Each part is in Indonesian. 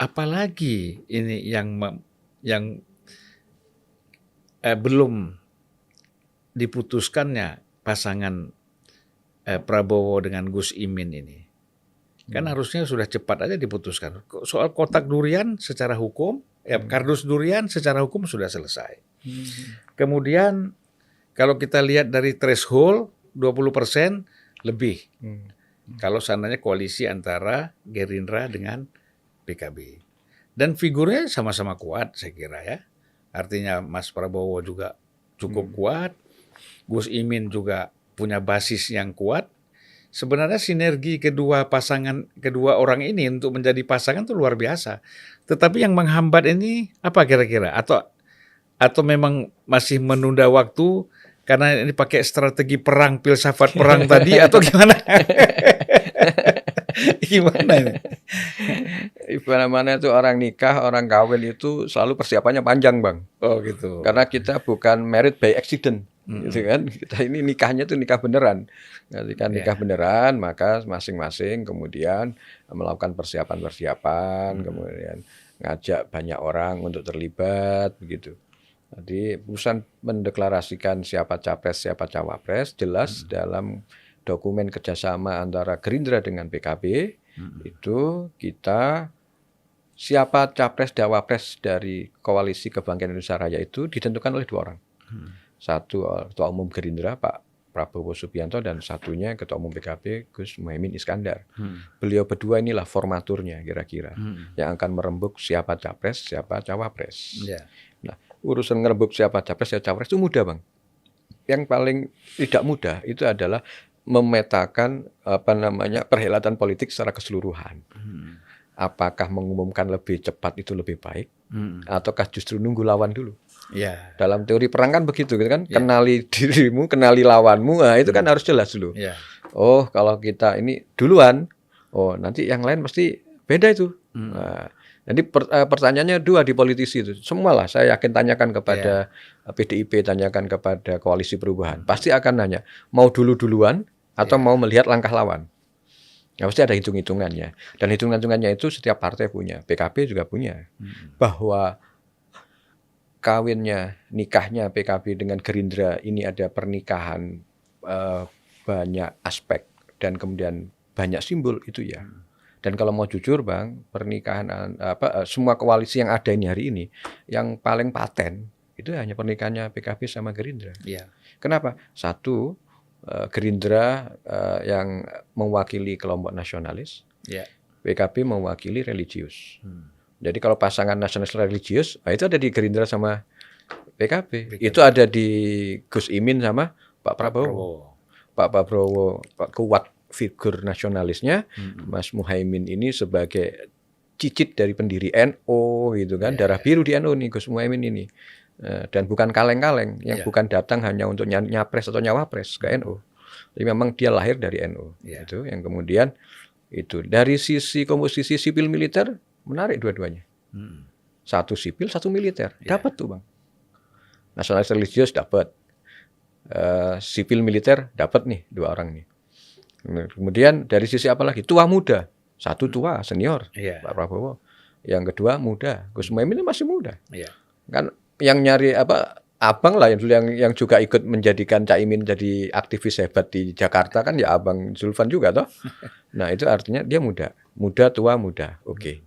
apalagi ini yang belum diputuskannya pasangan Prabowo dengan Gus Imin ini. Kan harusnya sudah cepat aja diputuskan. Soal kotak durian secara hukum, kardus durian secara hukum sudah selesai. Kemudian kalau kita lihat dari threshold 20% lebih. Kalau seandainya koalisi antara Gerindra dengan PKB. Dan figurnya sama-sama kuat saya kira ya. Artinya Mas Prabowo juga cukup kuat. Gus Imin juga punya basis yang kuat. Sebenarnya sinergi kedua orang ini untuk menjadi pasangan itu luar biasa. Tetapi yang menghambat ini apa kira-kira? Atau memang masih menunda waktu karena ini pakai strategi perang, filsafat perang tadi atau gimana? Gimana ini? Mana itu orang nikah, orang kawin itu selalu persiapannya panjang, Bang. Oh gitu. Karena kita bukan married by accident, gitu kan? Kita ini nikahnya itu nikah beneran. Ketika nikah beneran, maka masing-masing kemudian melakukan persiapan-persiapan, kemudian ngajak banyak orang untuk terlibat, begitu. Jadi urusan mendeklarasikan siapa capres, siapa cawapres, jelas dalam dokumen kerjasama antara Gerindra dengan PKB, itu kita siapa capres cawapres dari koalisi Kebangkitan Indonesia Raya itu ditentukan oleh 2 orang. Satu Ketua Umum Gerindra Pak Prabowo Subianto dan satunya Ketua Umum PKB Gus Muhaimin Iskandar. Beliau berdua inilah formaturnya kira-kira yang akan merembuk siapa capres, siapa cawapres. Nah, urusan ngerembuk siapa capres, siapa cawapres itu mudah, Bang. Yang paling tidak mudah itu adalah memetakan perhelatan politik secara keseluruhan. Apakah mengumumkan lebih cepat itu lebih baik, ataukah justru nunggu lawan dulu? Dalam teori perang kan begitu kan, kenali dirimu, kenali lawanmu, itu kan harus jelas dulu. Oh, kalau kita ini duluan, oh nanti yang lain pasti beda itu. Jadi pertanyaannya 2 di politisi itu. Semualah saya yakin tanyakan kepada PDIP, tanyakan kepada Koalisi Perubahan. Pasti akan nanya, mau duluan atau mau melihat langkah lawan. Ya pasti ada hitung-hitungannya. Dan hitung-hitungannya itu setiap partai punya. PKB juga punya. Bahwa nikahnya PKB dengan Gerindra ini ada pernikahan banyak aspek dan kemudian banyak simbol itu ya. Dan kalau mau jujur, Bang, pernikahan semua koalisi yang ada ini hari ini yang paling paten itu hanya pernikahannya PKB sama Gerindra. Kenapa? Satu, Gerindra yang mewakili kelompok nasionalis, PKB mewakili religius. Jadi kalau pasangan nasionalis religius, itu ada di Gerindra sama PKB. Itu ada di Gus Imin sama Pak Prabowo. Pak Prabowo kuat figur nasionalisnya, Mas Muhaimin ini sebagai cicit dari pendiri NU gitu kan, darah biru di NU nih Gus Muhaimin ini. Dan bukan kaleng-kaleng, yang bukan datang hanya untuk nyapres atau nyawapres ke NU. Jadi memang dia lahir dari NU. Itu yang kemudian itu dari sisi komposisi sipil militer menarik dua-duanya. Satu sipil, satu militer. Dapat tuh, Bang. Nasionalis religius dapat. Sipil militer dapat nih 2 orang nih. Kemudian dari sisi apa lagi? Tua muda. Satu tua senior Pak Prabowo. Yang kedua muda. Gus Muhaimin ini masih muda. Kan yang nyari abang lah yang juga ikut menjadikan Caimin jadi aktivis hebat di Jakarta kan ya Abang Zulfan juga toh. Nah, itu artinya dia muda. Muda, tua, muda. Oke.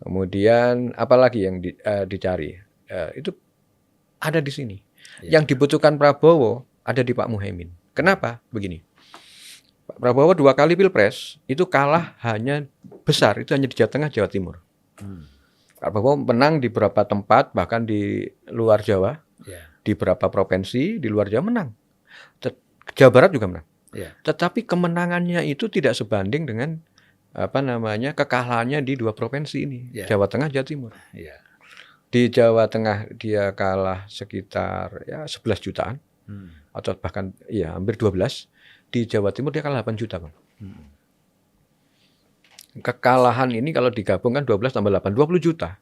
Kemudian apalagi yang dicari? Itu ada di sini. Yang dibutuhkan Prabowo ada di Pak Muhaimin. Kenapa? Begini. Pak Prabowo 2 kali pilpres itu kalah hanya besar, itu hanya di Jawa Tengah, Jawa Timur. Pak Prabowo menang di beberapa tempat, bahkan di luar Jawa, di beberapa provinsi di luar Jawa menang. Jawa Barat juga menang. Tetapi kemenangannya itu tidak sebanding dengan kekalahannya di 2 provinsi ini, Jawa Tengah, Jawa Timur. Di Jawa Tengah dia kalah sekitar 11 jutaan, atau bahkan hampir 12. Di Jawa Timur dia kalah 8 juta, Bang. Kekalahan ini kalau digabungkan 12 tambah 8, 20 juta.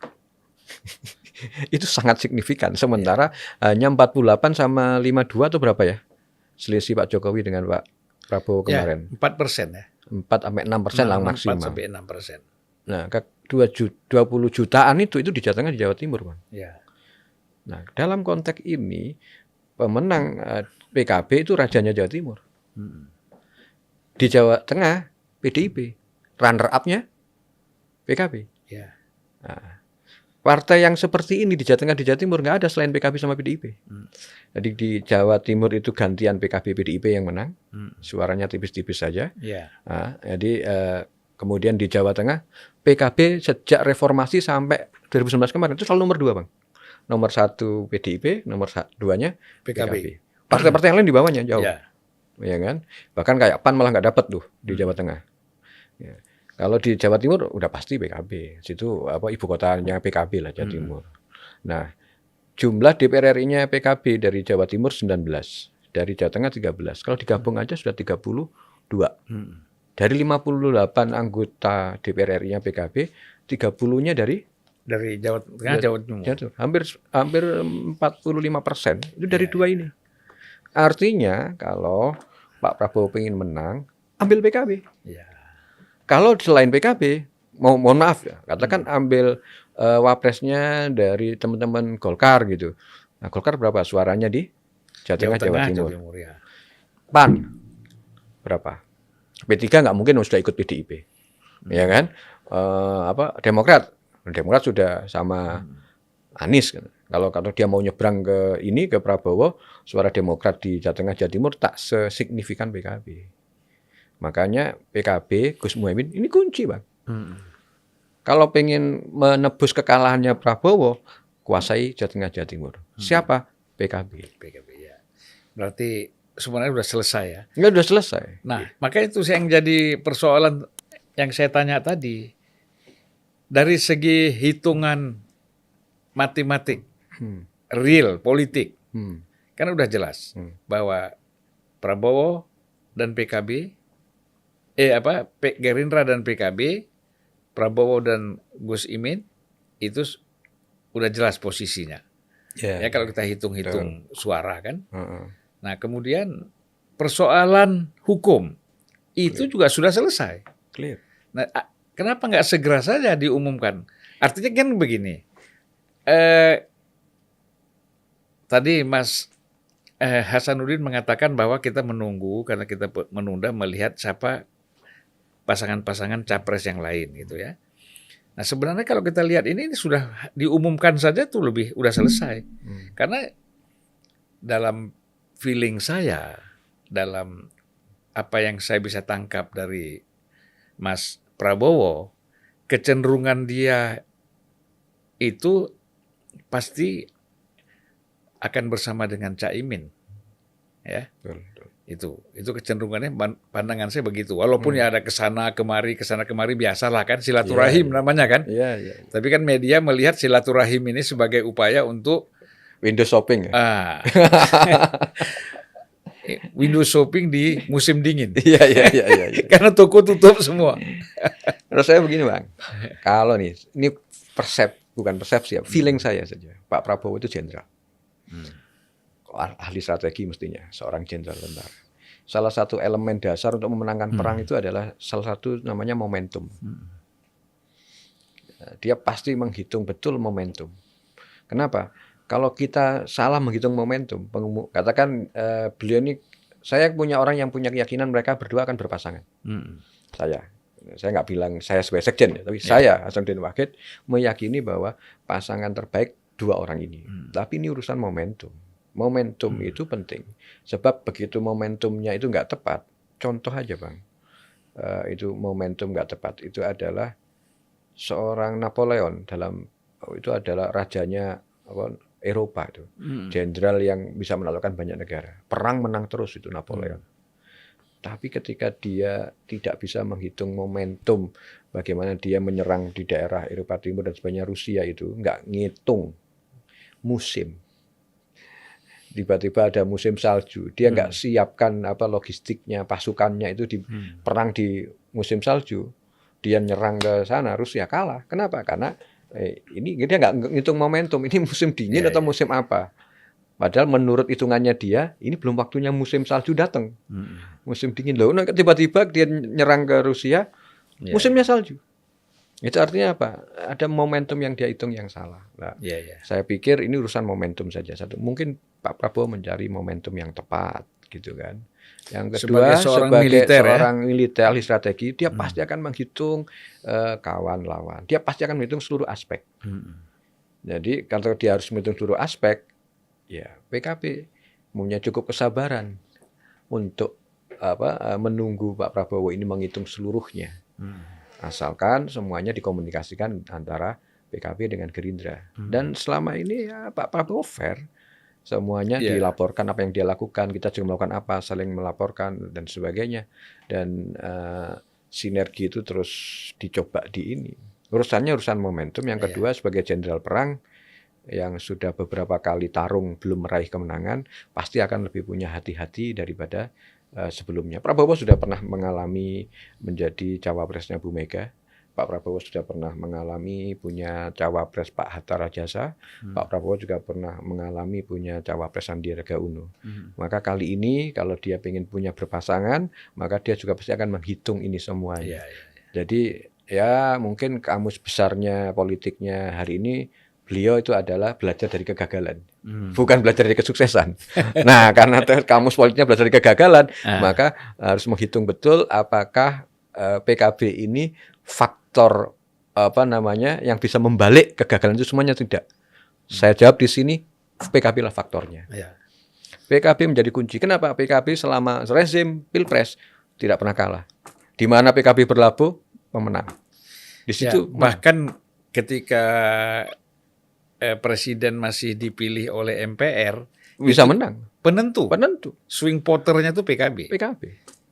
Itu sangat signifikan. Sementara hanya 48 sama 52 atau berapa ya? Selisih Pak Jokowi dengan Pak Prabowo kemarin. 4% ya. 4-6% lah maksimal. 4-6%. Nah, 20 jutaan itu di Jawa Tengah, di Jawa Timur, Bang. Ya. Nah, dalam konteks ini pemenang PKB itu rajanya Jawa Timur. Di Jawa Tengah PDIP, runner up-nya PKB. Ya. Nah, partai yang seperti ini di Jawa Tengah, di Jawa Timur nggak ada selain PKB sama PDIP. Jadi di Jawa Timur itu gantian PKB PDIP yang menang, suaranya tipis-tipis saja. Ya. Nah, jadi kemudian di Jawa Tengah PKB sejak reformasi sampai 2019 kemarin itu selalu nomor 2, Bang. Nomor 1 PDIP, nomor 2-nya PKB. Partai-partai yang lain di bawahnya jauh. Ya kan? Bahkan kayak PAN malah nggak dapat tuh di Jawa Tengah. Ya. Kalau di Jawa Timur udah pasti PKB. Situ ibu kotanya PKB lah, Jawa Timur. Nah, jumlah DPR RI-nya PKB dari Jawa Timur 19, dari Jawa Tengah 13. Kalau digabung aja sudah 32. Dari 58 anggota DPR RI-nya PKB, 30-nya dari Jawa Tengah, Jawa Timur. Hampir 45% itu dari dua ini. Artinya kalau Pak Prabowo pengen menang, ambil PKB. Ya. Kalau selain PKB, mohon maaf ya, katakan ambil wapresnya dari teman-teman Golkar gitu. Nah, Golkar berapa suaranya di Jawa Tengah, Jawa Timur? Ya. PAN berapa? P3 nggak mungkin sudah ikut PDIP, ya kan? Demokrat sudah sama Anies. Kalau dia mau nyebrang ke Prabowo, suara Demokrat di Jawa Tengah, Jawa Timur tak sesignifikan PKB. Makanya PKB, Gus Muhaimin ini kunci, Bang. Kalau pengen menebus kekalahannya Prabowo, kuasai Jawa Tengah, Jawa Timur. Siapa? PKB. Ya. Berarti sebenarnya sudah selesai ya? Enggak, sudah selesai. Nah, makanya itu yang jadi persoalan yang saya tanya tadi. Dari segi hitungan matematik, real, politik, kan udah jelas bahwa Prabowo dan PKB, Gerindra dan PKB, Prabowo dan Gus Imin itu udah jelas posisinya. Ya kalau kita hitung-hitung suara kan. Nah kemudian persoalan hukum itu juga sudah selesai. Clear. Nah kenapa nggak segera saja diumumkan? Artinya kan begini. Tadi Mas Hasanuddin mengatakan bahwa kita menunggu karena kita menunda melihat siapa pasangan-pasangan capres yang lain gitu ya. Nah sebenarnya kalau kita lihat ini sudah diumumkan saja tuh udah selesai. Karena dalam feeling saya, dalam apa yang saya bisa tangkap dari Mas Prabowo, kecenderungan dia itu pasti akan bersama dengan Caimin, ya. Itu kecenderungannya, pandangan saya begitu. Walaupun ya ada kesana kemari biasalah kan, silaturahim namanya kan. Tapi kan media melihat silaturahim ini sebagai upaya untuk window shopping. Window shopping di musim dingin. Iya. Karena toko tutup semua. Terus saya begini, Bang. Kalau ini bukan persepsi ya, feeling saya saja. Pak Prabowo itu jenderal. Ahli strategi mestinya, seorang jenderal tentara. Salah satu elemen dasar untuk memenangkan perang itu adalah salah satu namanya momentum. Dia pasti menghitung betul momentum. Kenapa? Kalau kita salah menghitung momentum, katakan beliau ini, saya punya orang yang punya keyakinan mereka berdua akan berpasangan. Saya nggak bilang saya sebagai sekjen, tapi saya Hasanuddin Wahid meyakini bahwa pasangan terbaik dua orang ini. Tapi ini urusan momentum. Momentum itu penting. Sebab begitu momentumnya itu nggak tepat, contoh aja Bang, itu momentum nggak tepat. Itu adalah seorang Napoleon itu adalah rajanya Eropa itu, jenderal yang bisa menaklukkan banyak negara. Perang menang terus itu Napoleon. Tapi ketika dia tidak bisa menghitung momentum, bagaimana dia menyerang di daerah Eropa Timur dan sebagainya, Rusia itu nggak ngitung musim. Tiba-tiba ada musim salju, dia nggak siapkan logistiknya, pasukannya itu perang di musim salju, dia nyerang ke sana, Rusia kalah. Kenapa? Karena ini dia nggak ngitung momentum, ini musim dingin atau musim apa. Padahal menurut hitungannya dia, ini belum waktunya musim salju datang, musim dingin loh. Tiba-tiba dia nyerang ke Rusia, musimnya salju. Itu artinya apa? Ada momentum yang dia hitung yang salah. Nah, Iya, iya. saya pikir ini urusan momentum saja. Satu, mungkin Pak Prabowo mencari momentum yang tepat, gitu kan. Yang kedua, Sebagai seorang sebagai militer ya. seorang militer ahli strategi, dia Hmm. pasti akan menghitung kawan lawan. Dia pasti akan menghitung seluruh aspek. Hmm. Jadi kalau dia harus menghitung seluruh aspek, ya PKB punya cukup kesabaran untuk menunggu Pak Prabowo ini menghitung seluruhnya. Asalkan semuanya dikomunikasikan antara PKB dengan Gerindra. Dan selama ini ya Pak Prabowo fair. Semuanya Iya. dilaporkan apa yang dia lakukan, kita juga melakukan apa, saling melaporkan dan sebagainya. Dan sinergi itu terus dicoba di ini. Urusannya urusan momentum. Yang kedua, sebagai jenderal perang yang sudah beberapa kali tarung belum meraih kemenangan, pasti akan lebih punya hati-hati daripada sebelumnya. Prabowo sudah pernah mengalami menjadi cawapresnya Bu Mega. Pak Prabowo sudah pernah mengalami punya cawapres Pak Hatta Rajasa. Pak Prabowo juga pernah mengalami punya cawapres Sandiaga Uno. Maka kali ini kalau dia ingin punya berpasangan, maka dia juga pasti akan menghitung ini semuanya. Iya, iya. Jadi ya mungkin kamus besarnya politiknya hari ini beliau itu adalah belajar dari kegagalan, bukan belajar dari kesuksesan. Nah, karena kamus politiknya belajar dari kegagalan, maka harus menghitung betul apakah PKB ini faktor yang bisa membalik kegagalan itu semuanya tidak. Saya jawab di sini, PKB lah faktornya. Iya. PKB menjadi kunci. Kenapa? PKB selama rezim Pilpres tidak pernah kalah. Di mana PKB berlabuh, pemenang. Di situ bahkan ketika presiden masih dipilih oleh MPR bisa menang. Penentu. Swing voternya tuh PKB.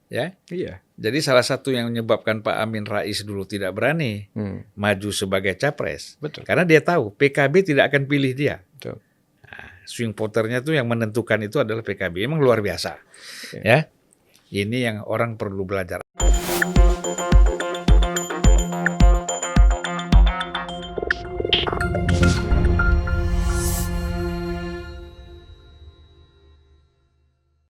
Ya. Iya. Jadi salah satu yang menyebabkan Pak Amin Rais dulu tidak berani maju sebagai capres. Betul. Karena dia tahu PKB tidak akan pilih dia. Betul. Nah, swing voternya tuh yang menentukan itu adalah PKB. Emang luar biasa. Ya. Ini yang orang perlu belajar.